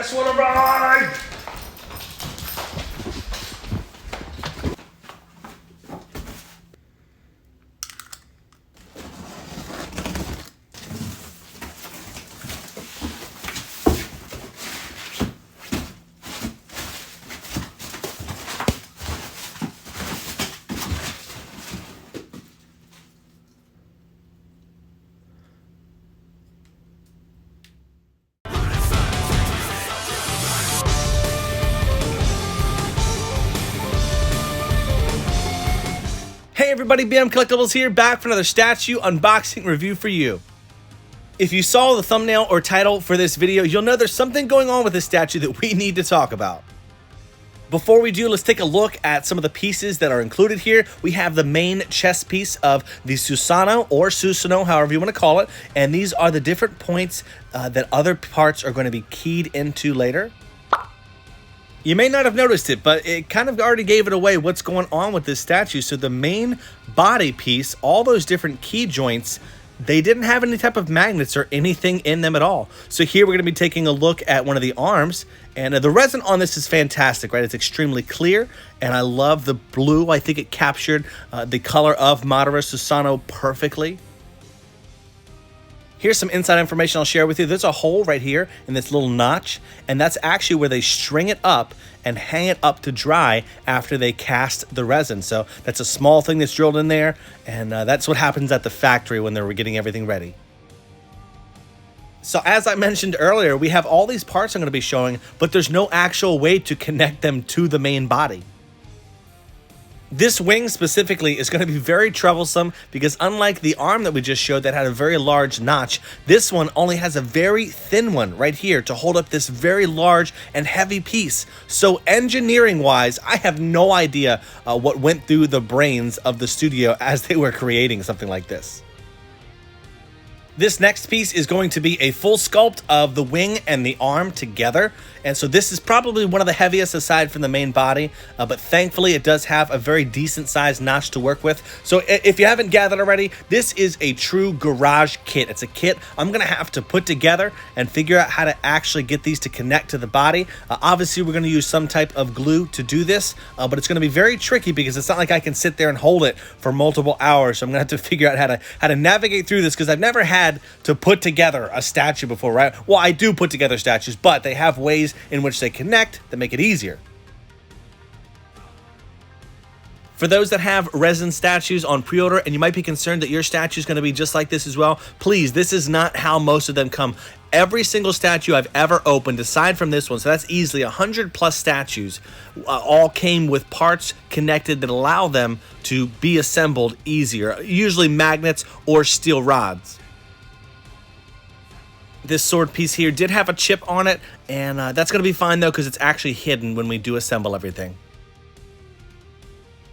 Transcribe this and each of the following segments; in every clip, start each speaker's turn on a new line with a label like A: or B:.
A: best one arrived! Hey everybody, BM Collectibles here, back for another statue unboxing review for you. If you saw the thumbnail or title for this video, you'll know there's something going on with this statue that we need to talk about. Before we do, let's take a look at some of the pieces that are included here. We have the main chest piece of the Susanoo, or Susanoo, however you want to call it, and these are the different points that other parts are going to be keyed into later. You may not have noticed it, but it kind of already gave it away what's going on with this statue. So the main body piece, all those different key joints, they didn't have any type of magnets or anything in them at all. So here we're going to be taking a look at one of the arms, and the resin on this is fantastic, right? It's extremely clear, and I love the blue. I think it captured the color of Madara Susanoo perfectly. Here's some inside information I'll share with you. There's a hole right here in this little notch, and that's actually where they string it up and hang it up to dry after they cast the resin. So that's a small thing that's drilled in there, and that's what happens at the factory when they're getting everything ready. So as I mentioned earlier, we have all these parts I'm going to be showing, but there's no actual way to connect them to the main body. This wing specifically is going to be very troublesome because unlike the arm that we just showed that had a very large notch, this one only has a very thin one right here to hold up this very large and heavy piece. So engineering wise, I have no idea what went through the brains of the studio as they were creating something like this. This next piece is going to be a full sculpt of the wing and the arm together. And so this is probably one of the heaviest aside from the main body, but thankfully it does have a very decent sized notch to work with. So if you haven't gathered already, this is a true garage kit. It's a kit I'm gonna have to put together and figure out how to actually get these to connect to the body. Obviously we're gonna use some type of glue to do this, but it's gonna be very tricky because it's not like I can sit there and hold it for multiple hours. So I'm gonna have to figure out how to navigate through this because I've never had to put together a statue before, right? Well, I do put together statues, but they have ways in which they connect that make it easier. For those that have resin statues on pre-order and you might be concerned that your statue is going to be just like this as well, please, this is not how most of them come. Every single statue I've ever opened, aside from this one, so that's easily 100 plus statues, all came with parts connected that allow them to be assembled easier, usually magnets or steel rods. This sword piece here did have a chip on it, and that's going to be fine though because it's actually hidden when we do assemble everything.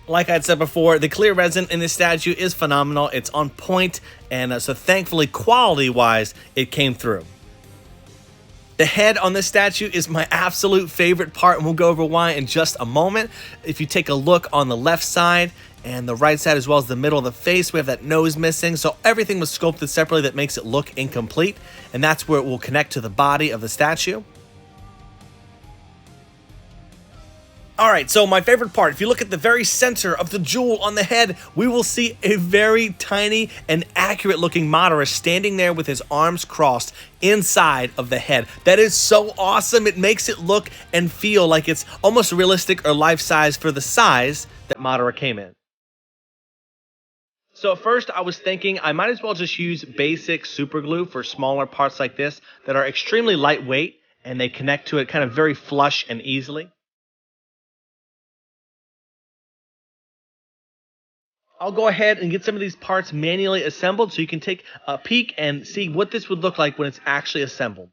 A: Like I'd said before, the clear resin in this statue is phenomenal. It's on point, and so thankfully quality-wise, it came through. The head on this statue is my absolute favorite part, and we'll go over why in just a moment. If you take a look on the left side and the right side as well as the middle of the face, we have that nose missing, so everything was sculpted separately that makes it look incomplete, and that's where it will connect to the body of the statue. Alright, so my favorite part, if you look at the very center of the jewel on the head, we will see a very tiny and accurate looking Madara standing there with his arms crossed inside of the head. That is so awesome. It makes it look and feel like it's almost realistic or life-size for the size that Madara came in. So at first I was thinking I might as well just use basic super glue for smaller parts like this that are extremely lightweight and they connect to it kind of very flush and easily. I'll go ahead and get some of these parts manually assembled so you can take a peek and see what this would look like when it's actually assembled.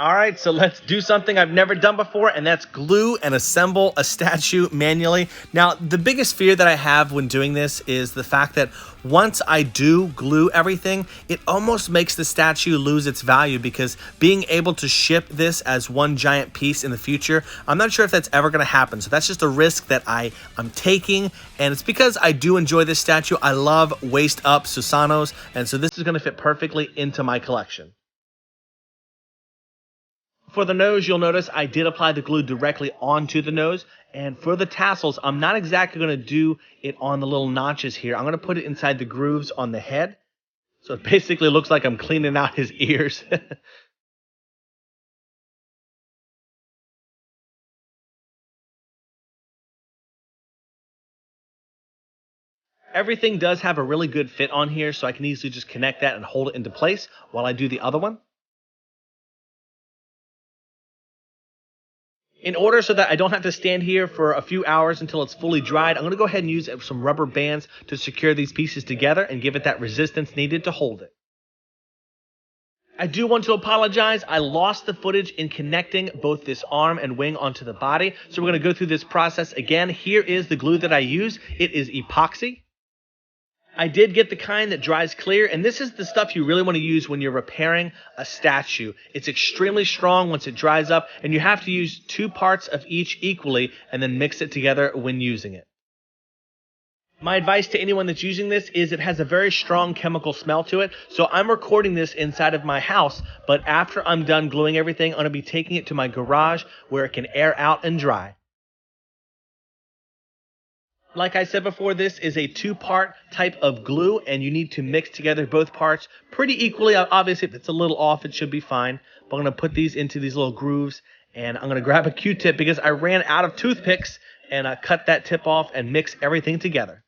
A: All right, so let's do something I've never done before, and that's glue and assemble a statue manually. Now, the biggest fear that I have when doing this is the fact that once I do glue everything, it almost makes the statue lose its value, because being able to ship this as one giant piece in the future, I'm not sure if that's ever going to happen. So that's just a risk that I'm taking, and it's because I do enjoy this statue. I love waist up Susanos, and so this is going to fit perfectly into my collection. For the nose, you'll notice I did apply the glue directly onto the nose. And for the tassels, I'm not exactly going to do it on the little notches here. I'm going to put it inside the grooves on the head. So it basically looks like I'm cleaning out his ears. Everything does have a really good fit on here, so I can easily just connect that and hold it into place while I do the other one. In order so that I don't have to stand here for a few hours until it's fully dried, I'm going to go ahead and use some rubber bands to secure these pieces together and give it that resistance needed to hold it. I do want to apologize. I lost the footage in connecting both this arm and wing onto the body, so we're going to go through this process again. Here is the glue that I use. It is epoxy. I did get the kind that dries clear, and this is the stuff you really want to use when you're repairing a statue. It's extremely strong once it dries up, and you have to use 2 parts of each equally and then mix it together when using it. My advice to anyone that's using this is it has a very strong chemical smell to it, so I'm recording this inside of my house, but after I'm done gluing everything, I'm going to be taking it to my garage where it can air out and dry. Like I said before, this is a 2-part type of glue, and you need to mix together both parts pretty equally. Obviously, if it's a little off, it should be fine. But I'm going to put these into these little grooves, and I'm going to grab a Q-tip because I ran out of toothpicks, and I cut that tip off and mix everything together.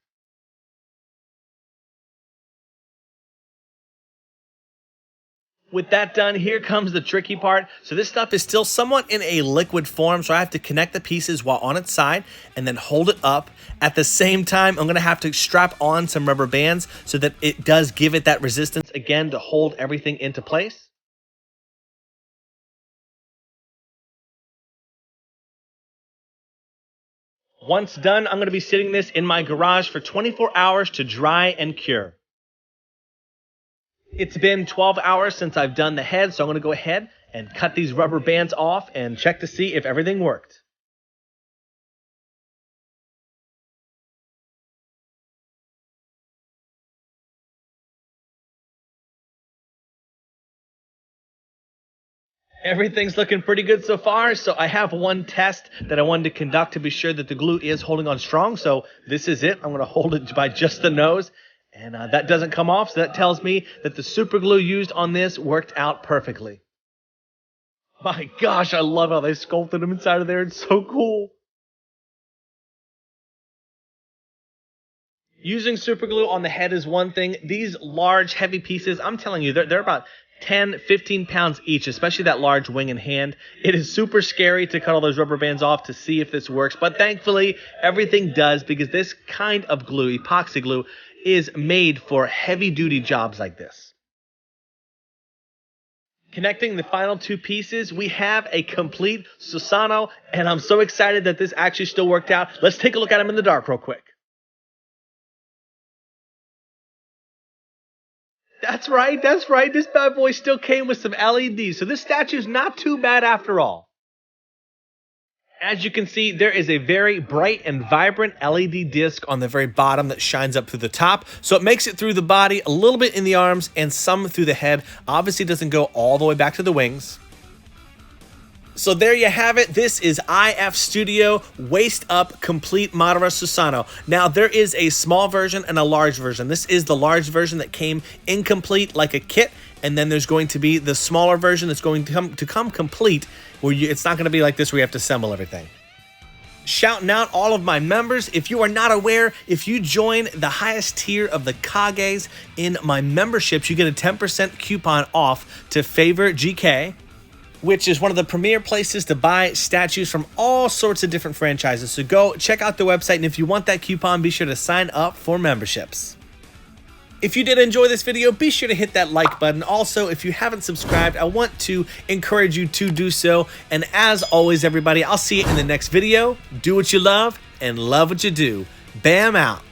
A: With that done, here comes the tricky part. So this stuff is still somewhat in a liquid form, so I have to connect the pieces while on its side and then hold it up. At the same time, I'm going to have to strap on some rubber bands so that it does give it that resistance again to hold everything into place. Once done, I'm going to be sitting this in my garage for 24 hours to dry and cure. It's been 12 hours since I've done the head, so I'm going to go ahead and cut these rubber bands off and check to see if everything worked. Everything's looking pretty good so far, so I have one test that I wanted to conduct to be sure that the glue is holding on strong, so this is it. I'm going to hold it by just the nose. And that doesn't come off, so that tells me that the super glue used on this worked out perfectly. My gosh, I love how they sculpted him inside of there. It's so cool. Using super glue on the head is one thing. These large, heavy pieces, I'm telling you, they're about 10, 15 pounds each, especially that large wing and hand. It is super scary to cut all those rubber bands off to see if this works, but thankfully, everything does, because this kind of glue, epoxy glue, is made for heavy-duty jobs like this. Connecting the final 2 pieces, we have a complete Susanoo, and I'm so excited that this actually still worked out. Let's take a look at him in the dark real quick. That's right. This bad boy still came with some LEDs, so this statue's not too bad after all. As you can see, there is a very bright and vibrant LED disc on the very bottom that shines up through the top. So it makes it through the body, a little bit in the arms, and some through the head. Obviously, it doesn't go all the way back to the wings. So there you have it. This is IF Studio Waist Up Complete Madara Susanoo. Now, there is a small version and a large version. This is the large version that came incomplete like a kit. And then there's going to be the smaller version that's going to come complete, where it's not going to be like this where you have to assemble everything. Shouting out all of my members. If you are not aware, if you join the highest tier of the Kages in my memberships, you get a 10% coupon off to Favor GK, which is one of the premier places to buy statues from all sorts of different franchises. So go check out the website, and if you want that coupon, be sure to sign up for memberships. If you did enjoy this video, be sure to hit that like button. Also, if you haven't subscribed, I want to encourage you to do so. And as always, everybody, I'll see you in the next video. Do what you love and love what you do. Bam out.